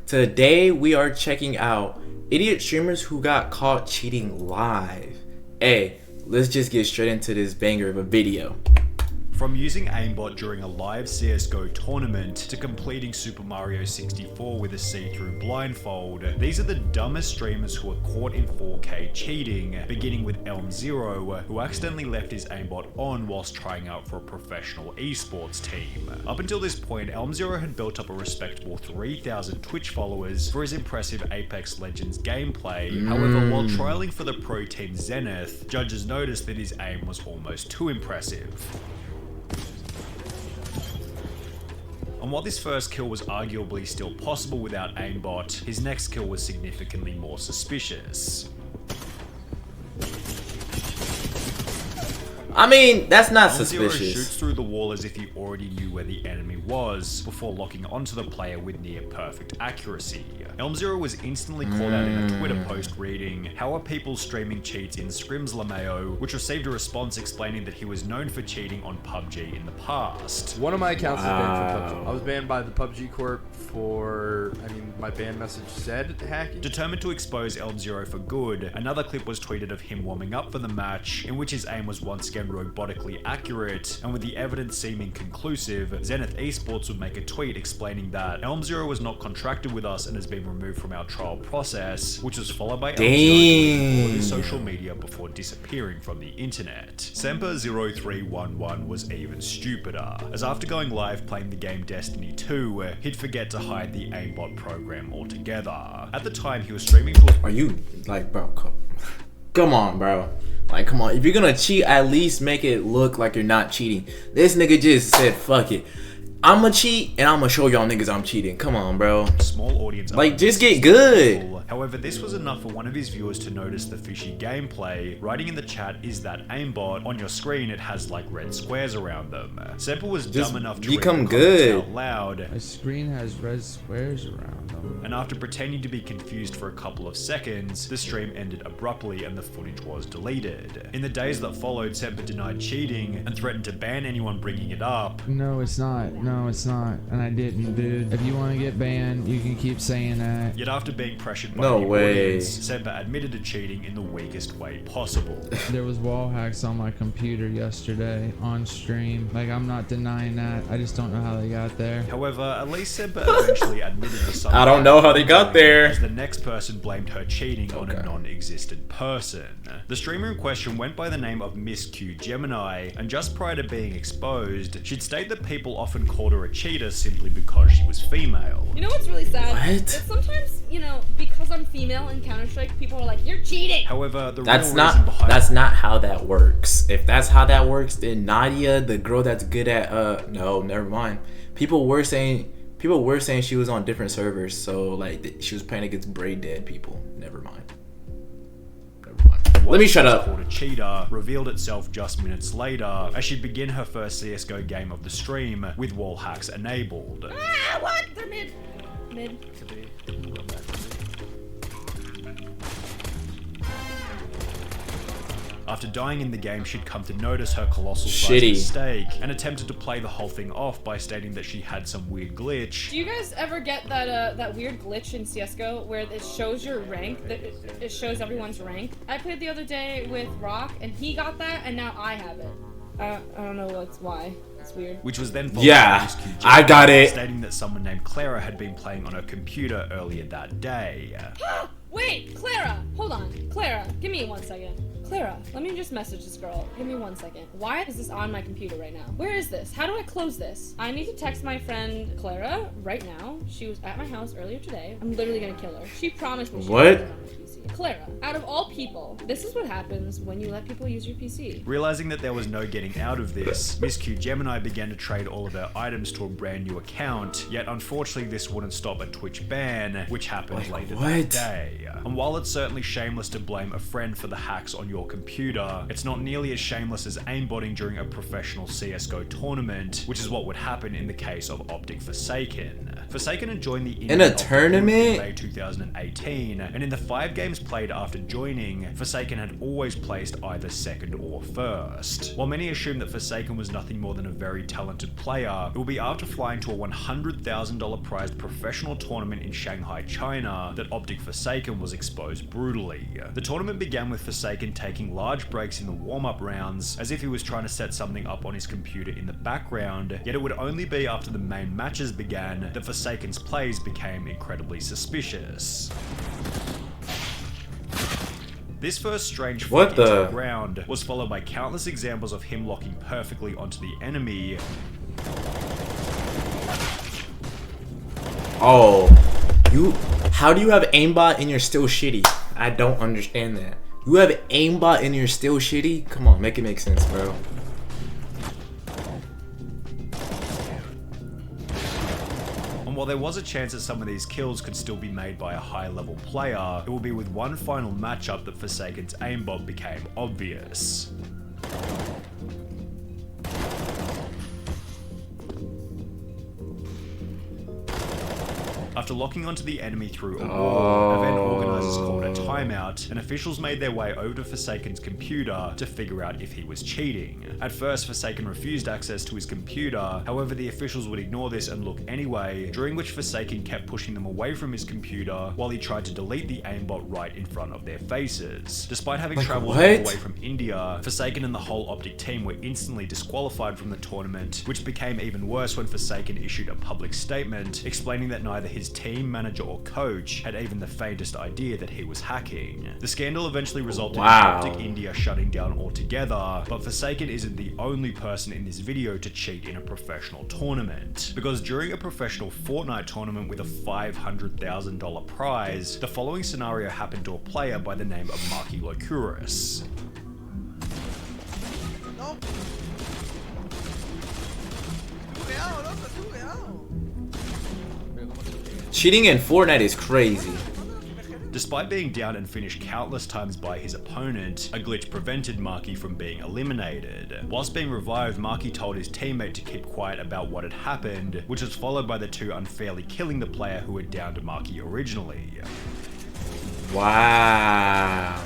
Today we are checking out idiot streamers who got caught cheating live. Hey, let's just get straight into this banger of a video. From using aimbot during a live CSGO tournament to completing Super Mario 64 with a see-through blindfold, these are the dumbest streamers who are caught in 4K cheating, beginning with Elm0, who accidentally left his aimbot on whilst trying out for a professional esports team. Up until this point, Elm0 had built up a respectable 3,000 Twitch followers for his impressive Apex Legends gameplay. However, while trialing for the pro team Zenith, judges noticed that his aim was almost too impressive. And while this first kill was arguably still possible without aimbot, his next kill was significantly more suspicious. I mean, that's not Elm0 suspicious. shoots through the wall as if he already knew where the enemy was, before locking onto the player with near perfect accuracy. Elm0 was instantly called out in a Twitter post reading, "How are people streaming cheats in Scrims LMAO?" which received a response explaining that he was known for cheating on PUBG in the past. One of my accounts was banned from PUBG. I was banned by the PUBG Corp for, my ban message said hacking. Determined to expose Elm0 for good, another clip was tweeted of him warming up for the match, in which his aim was once again robotically accurate, and with the evidence seeming conclusive, Zenith Esports would make a tweet explaining that Elm0 was not contracted with us and has been removed from our trial process, which was followed by Elm0 deleting all his social media before disappearing from the internet. Semper0311 was even stupider, as after going live playing the game Destiny 2, he'd forget to hide the aimbot program altogether. At the time, he was streaming to Are you like, bro? Come on, bro. Like, come on. If you're gonna cheat, at least make it look like you're not cheating. This nigga just said, "Fuck it. I'ma cheat and I'ma show y'all niggas I'm cheating." Come on, bro. Small audience. Like, just get good. However, this was enough for one of his viewers to notice the fishy gameplay, writing in the chat, "Is that aimbot? On your screen it has like red squares around them." Semper was Just dumb enough to become read the comments good. out loud. My screen has red squares around them. And after pretending to be confused for a couple of seconds, the stream ended abruptly and the footage was deleted. In the days that followed, Semper denied cheating and threatened to ban anyone bringing it up. No, it's not. No, it's not. And I didn't, dude. If you want to get banned, you can keep saying that. Yet after being pressured by No the way. audience, Semper admitted to cheating in the weakest way possible. There was wall hacks on my computer yesterday on stream. Like, I'm not denying that. I just don't know how they got there. However, at least Semper eventually admitted to something. I don't know how they got there. As the next person blamed her cheating on a non-existent person. The streamer in question went by the name of Miss Q Gemini, and just prior to being exposed, she'd state that people often called her a cheater simply because she was female. You know what's really sad? What? That sometimes, because I'm female in Counter-Strike, people are like, "You're cheating!" However, the That's real not reason behind that's not how that works. If that's how that works, then Nadia, the girl that's good at no, never mind. People were saying she was on different servers, so like she was playing against brain dead people. Never mind. Let me shut up. Called a cheater revealed itself just minutes later as she'd begin her first CSGO game of the stream with wall hacks enabled. Ah, what? They're mid. After dying in the game, she'd come to notice her colossal size mistake and attempted to play the whole thing off by stating that she had some weird glitch. Do you guys ever get that weird glitch in CSGO where it shows your rank, that it shows everyone's rank? I played the other day with Rock, and he got that, and now I have it. I don't know why. It's weird. Which was then followed Yeah, by Miss Q I got it. stating that someone named Clara had been playing on her computer earlier that day. Wait, Clara! Hold on. Clara, give me 1 second. Clara, let me just message this girl. Give me 1 second. Why is this on my computer right now? Where is this? How do I close this? I need to text my friend Clara right now. She was at my house earlier today. I'm literally gonna kill her. She promised me she What? would on my PC. Clara, out of all people, this is what happens when you let people use your PC. Realizing that there was no getting out of this, Miss Q Gemini began to trade all of her items to a brand new account, yet unfortunately this wouldn't stop a Twitch ban, which happened later that day. And while it's certainly shameless to blame a friend for the hacks on your computer, it's not nearly as shameless as aimbotting during a professional CSGO tournament, which is what would happen in the case of Optic Forsaken. Forsaken had joined the In a tournament? in May 2018, and in the 5-game games played after joining, Forsaken had always placed either second or first. While many assume that Forsaken was nothing more than a very talented player, it will be after flying to a $100,000 prized professional tournament in Shanghai, China, that Optic Forsaken was exposed brutally. The tournament began with Forsaken taking large breaks in the warm-up rounds, as if he was trying to set something up on his computer in the background, yet it would only be after the main matches began that Forsaken's plays became incredibly suspicious. This first strange flick into the ground was followed by countless examples of him locking perfectly onto the enemy. Oh, how do you have aimbot and you're still shitty? I don't understand that. You have aimbot and you're still shitty? Come on, make it make sense, bro. And while there was a chance that some of these kills could still be made by a high-level player, it will be with one final matchup that Forsaken's aimbot became obvious. After locking onto the enemy through a wall, event organizers called a timeout, and officials made their way over to Forsaken's computer to figure out if he was cheating. At first, Forsaken refused access to his computer, however the officials would ignore this and look anyway, during which Forsaken kept pushing them away from his computer while he tried to delete the aimbot right in front of their faces. Despite having traveled all the way from India, Forsaken and the whole Optic team were instantly disqualified from the tournament, which became even worse when Forsaken issued a public statement explaining that neither his team, manager or coach had even the faintest idea that he was hacking. The scandal eventually resulted in Optic India shutting down altogether, but Forsaken isn't the only person in this video to cheat in a professional tournament, because during a professional Fortnite tournament with a $500,000 prize, the following scenario happened to a player by the name of Weluvtorrey. Cheating in Fortnite is crazy. Despite being down and finished countless times by his opponent, a glitch prevented Marky from being eliminated. Whilst being revived, Marky told his teammate to keep quiet about what had happened, which was followed by the two unfairly killing the player who had downed Marky originally. Wow.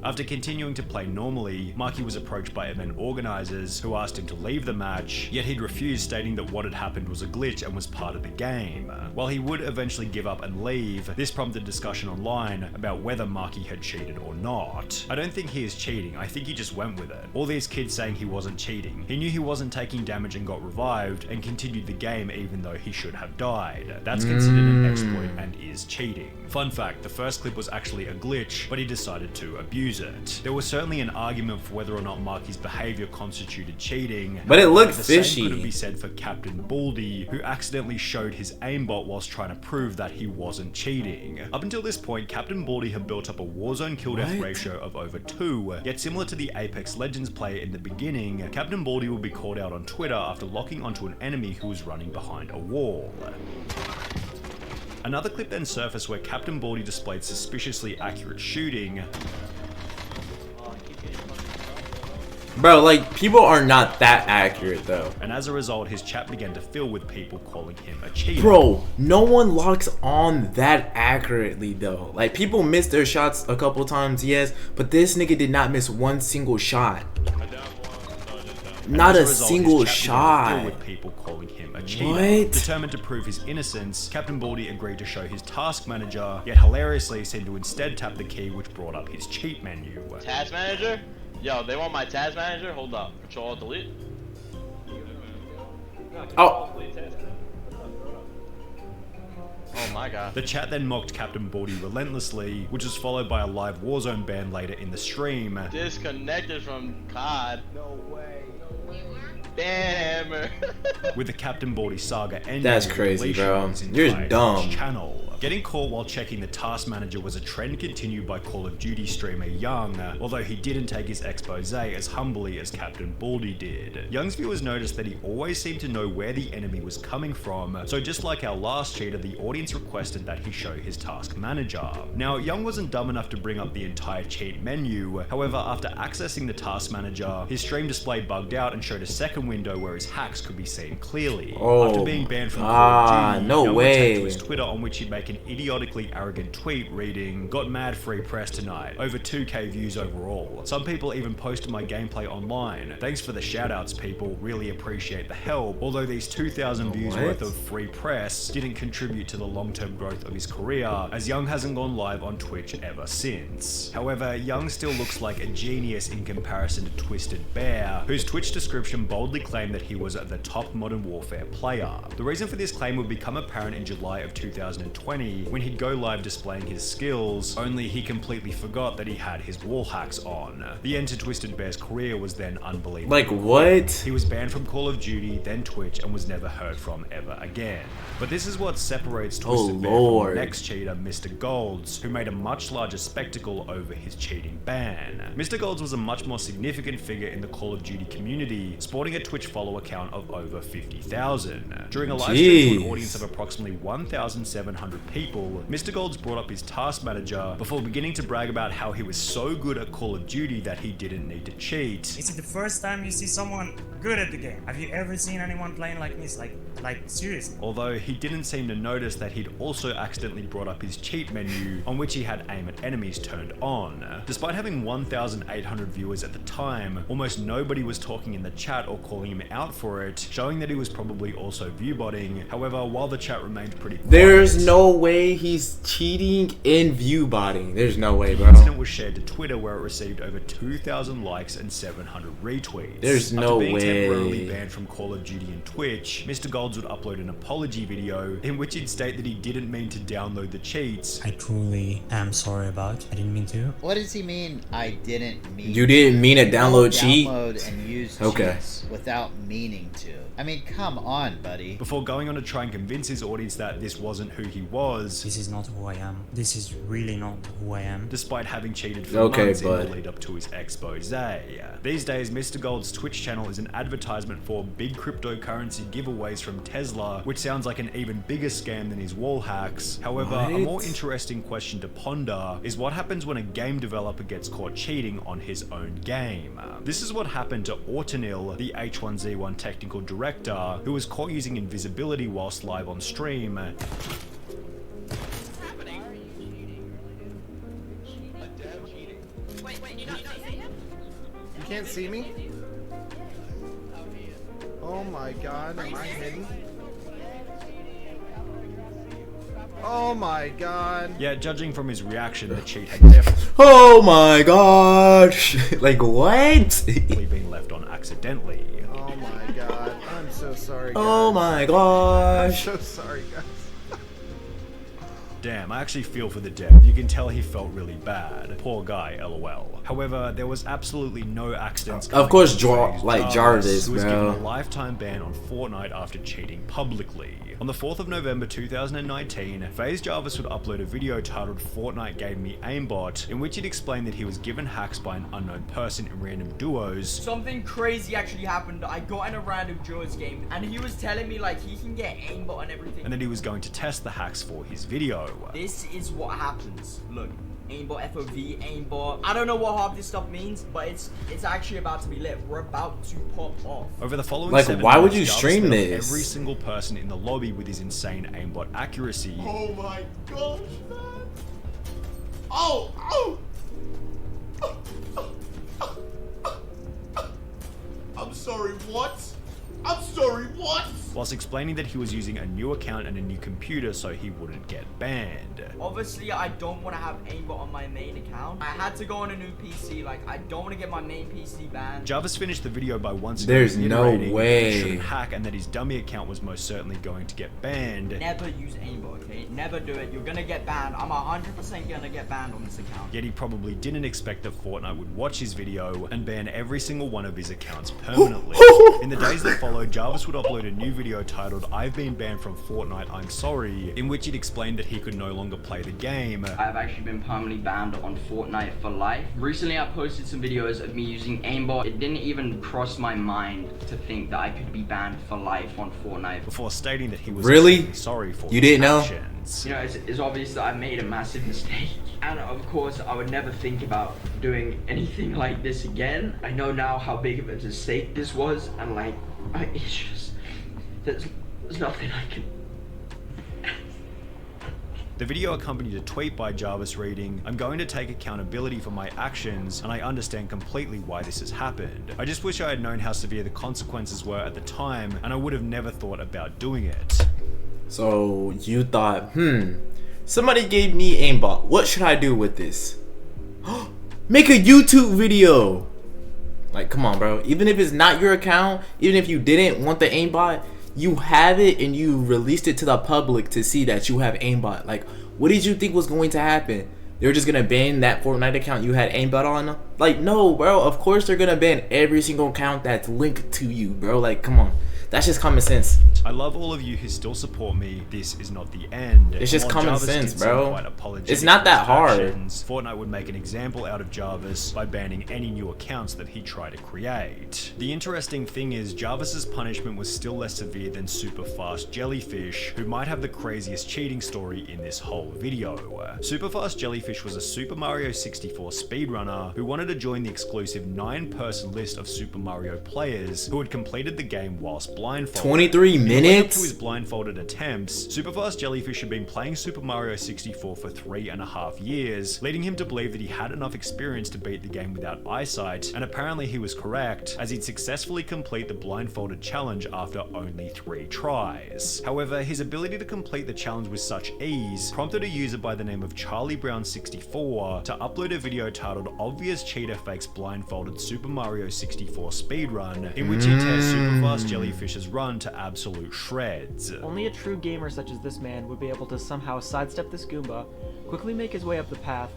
After continuing to play normally, Marky was approached by event organizers who asked him to leave the match, yet he'd refused, stating that what had happened was a glitch and was part of the game. While he would eventually give up and leave, this prompted discussion online about whether Marky had cheated or not. I don't think he is cheating, I think he just went with it. All these kids saying he wasn't cheating. He knew he wasn't taking damage and got revived, and continued the game even though he should have died. That's considered an exploit and is cheating. Fun fact, the first clip was actually a glitch, but he decided to abuse it. There was certainly an argument for whether or not Marky's behavior constituted cheating, but it looked the fishy. Same couldn't be said for Captain Baldy, who accidentally showed his aimbot whilst trying to prove that he wasn't cheating. Up until this point, Captain Baldy had built up a Warzone kill-death ratio of over 2, yet similar to the Apex Legends player in the beginning, Captain Baldy would be called out on Twitter after locking onto an enemy who was running behind a wall. Another clip then surfaced where Captain Baldy displayed suspiciously accurate shooting. Bro, like, people are not that accurate though. And as a result, his chat began to fill with people calling him a cheater. Bro, no one locks on that accurately though. Like, people miss their shots a couple times, yes, but this nigga did not miss one single shot. Not a single shot. With people calling him a cheater. What? Determined to prove his innocence, Captain Baldy agreed to show his task manager, yet hilariously seemed to instead tap the key which brought up his cheat menu. Task manager? Yo, they want my task manager? Hold up. Control delete. Oh. Oh my god. The chat then mocked Captain Baldy relentlessly, which was followed by a live Warzone ban later in the stream. Disconnected from COD. No way. Damn. With the Captain Baldy saga ending. That's crazy, bro. You're dumb. Channel. Getting caught while checking the task manager was a trend continued by Call of Duty streamer Young, although he didn't take his expose as humbly as Captain Baldy did. Young's viewers noticed that he always seemed to know where the enemy was coming from, so just like our last cheater, the audience requested that he show his task manager. Now, Young wasn't dumb enough to bring up the entire cheat menu, however, after accessing the task manager, his stream display bugged out and showed a second window where his hacks could be seen clearly. After being banned from Call of Duty, no Young way. would take to his Twitter on which he'd make an idiotically arrogant tweet reading, "Got mad free press tonight, over 2k views overall. Some people even posted my gameplay online. Thanks for the shoutouts, people, really appreciate the help." Although these 2,000 views worth of free press didn't contribute to the long-term growth of his career, as Young hasn't gone live on Twitch ever since. However, Young still looks like a genius in comparison to Twisted Bear, whose Twitch description boldly claimed that he was the top Modern Warfare player. The reason for this claim would become apparent in July of 2020 when he'd go live displaying his skills, only he completely forgot that he had his wall hacks on. The end to Twisted Bear's career was then unbelievable. Like what? He was banned from Call of Duty, then Twitch, and was never heard from ever again. But this is what separates Twisted Bear from the next cheater, Mr. Golds, who made a much larger spectacle over his cheating ban. Mr. Golds was a much more significant figure in the Call of Duty community, sporting a Twitch follower count of over 50,000. During a live stream to an audience of approximately 1,700 people, Mr. Golds brought up his task manager before beginning to brag about how he was so good at Call of Duty that he didn't need to cheat. Is it the first time you see someone good at the game? Have you ever seen anyone playing like this? Like seriously? Although he didn't seem to notice that he'd also accidentally brought up his cheat menu, on which he had aim at enemies turned on. Despite having 1,800 viewers at the time, almost nobody was talking in the chat or calling him out for it, showing that he was probably also viewbotting. However, while the chat remained pretty quiet, there's no way he's cheating in viewbotting. There's no way, bro. The incident was shared to Twitter, where it received over 2,000 likes and 700 retweets. There's no way. After being temporarily banned from Call of Duty and Twitch, Mr. Golds would upload an apology video in which he'd state that he didn't mean to download the cheats. I truly am sorry about. I didn't mean to. What does he mean? I didn't mean. You didn't mean to download cheat? Download and use cheats without meaning to. I mean, come on, buddy. Before going on to try and convince his audience that this wasn't who he was. This is not who I am. This is really not who I am. Despite having cheated for months in the lead up to his expose. These days, Mr. Gold's Twitch channel is an advertisement for big cryptocurrency giveaways from Tesla, which sounds like an even bigger scam than his wall hacks. However, a more interesting question to ponder is what happens when a game developer gets caught cheating on his own game. This is what happened to Autonil, the H1Z1 technical director, who was caught using invisibility whilst live on stream. You can't see me? Oh my god, am I hidden? Oh my god. Yeah, judging from his reaction, the cheat had definitely oh my gosh. Like what? been left on accidentally. Oh my god. I'm so sorry, guys. Oh my gosh. I'm so sorry, guys. Damn, I actually feel for the dev. You can tell he felt really bad. Poor guy, lol. However, there was absolutely no accidents. Of course, Jarvis, who was bro. given a lifetime ban on Fortnite after cheating publicly. On the 4th of November 2019, FaZe Jarvis would upload a video titled "Fortnite Gave Me Aimbot," in which he'd explained that he was given hacks by an unknown person in random duos. Something crazy actually happened. I got in a random duos game, and he was telling me like he can get aimbot and everything. And that he was going to test the hacks for his video. This is what happens. Look. Aimbot, FOV, aimbot. I don't know what half this stuff means, but it's actually about to be lit. We're about to pop off. Over the following like, 7 why would you months, stream Jarvis this? every single person in the lobby with his insane aimbot accuracy. Oh my gosh, man. Oh! I'm sorry, what? I'm sorry, what? Whilst explaining that he was using a new account and a new computer so he wouldn't get banned. Obviously, I don't want to have aimbot on my main account. I had to go on a new PC. Like, I don't want to get my main PC banned. Jarvis finished the video by once again there's no reiterating that he way shouldn't hack and that his dummy account was most certainly going to get banned. Never use aimbot, okay? Never do it. You're gonna get banned. I'm 100% gonna get banned on this account. Yet he probably didn't expect that Fortnite would watch his video and ban every single one of his accounts permanently. In the days that followed, Jarvis would upload a new video titled "I've been banned from Fortnite, I'm sorry," in which he'd explained that he could no longer play the game. I've actually been permanently banned on Fortnite for life. Recently I posted some videos of me using aimbot. It didn't even cross my mind to think that I could be banned for life on Fortnite. Before stating that he was really sorry for you didn't know? Actions. You know, it's obvious that I made a massive mistake. And of course, I would never think about doing anything like this again. I know now how big of a mistake this was, and like, it's just, there's nothing I can... The video accompanied a tweet by Jarvis reading, "I'm going to take accountability for my actions, and I understand completely why this has happened. I just wish I had known how severe the consequences were at the time, and I would have never thought about doing it." So you thought, somebody gave me aimbot. What should I do with this? Make a YouTube video. Like, come on, bro. Even if it's not your account, even if you didn't want the aimbot, you have it and you released it to the public to see that you have aimbot. Like, what did you think was going to happen? They were just gonna ban that Fortnite account you had aimbot on? Like, no, bro. Of course they're gonna ban every single account that's linked to you, bro. Like, come on. That's just common sense. I love all of you who still support me. This is not the end. It's just common Jarvis sense, did seem bro. quite apologetic It's not for that his hard. actions, Fortnite would make an example out of Jarvis by banning any new accounts that he tried to create. The interesting thing is, Jarvis's punishment was still less severe than Super Fast Jellyfish, who might have the craziest cheating story in this whole video. Super Fast Jellyfish was a Super Mario 64 speedrunner who wanted to join the exclusive 9-person list of Super Mario players who had completed the game whilst blindfolded. 23 minutes? To his blindfolded attempts, Superfast Jellyfish had been playing Super Mario 64 for 3.5 years, leading him to believe that he had enough experience to beat the game without eyesight, and apparently he was correct, as he'd successfully complete the blindfolded challenge after only 3 tries. However, his ability to complete the challenge with such ease prompted a user by the name of Charlie Brown 64 to upload a video titled "Obvious Cheater Fakes Blindfolded Super Mario 64 Speedrun," in which he tears Superfast Jellyfish's run to absolute shreds. Only a true gamer such as this man would be able to somehow sidestep this Goomba, quickly make his way up the path,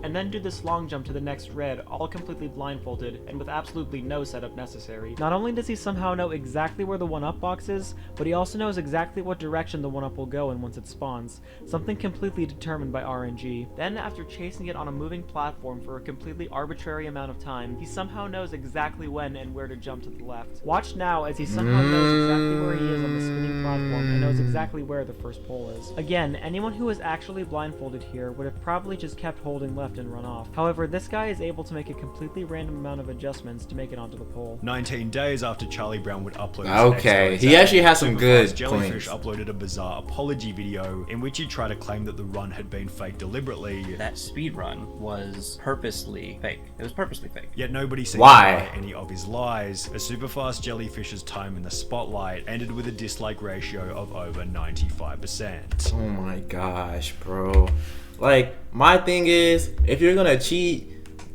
and then do this long jump to the next red, all completely blindfolded and with absolutely no setup necessary. Not only does he somehow know exactly where the 1-up box is, but he also knows exactly what direction the 1-up will go in once it spawns, something completely determined by RNG. Then, after chasing it on a moving platform for a completely arbitrary amount of time, he somehow knows exactly when and where to jump to the left. Watch now as he somehow knows exactly where he is on the spinning platform and knows exactly where the first pole is. Again, anyone who was actually blindfolded here would have probably just kept holding left and run off. However, this guy is able to make a completely random amount of adjustments to make it onto the pole. 19 days after Charlie Brown would upload Okay, he actually has some good Jellyfish points. uploaded a bizarre apology video in which he tried to claim that the run had been faked deliberately. That speed run was purposely fake. It was purposely fake. Yet nobody seemed Why? to buy any of his lies, as Superfast Jellyfish's time in the spotlight ended with a dislike ratio of over 95%. Oh my gosh, bro. Like, my thing is, if you're gonna cheat,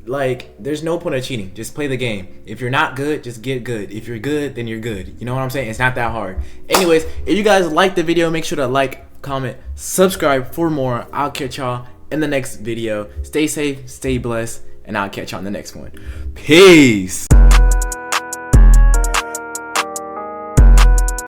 like, there's no point of cheating. Just play the game. If you're not good, just get good. If you're good, then you're good. You know what I'm saying? It's not that hard. Anyways, if you guys like the video, make sure to like, comment, subscribe for more. I'll catch y'all in the next video. Stay safe, stay blessed, and I'll catch y'all in the next one. Peace.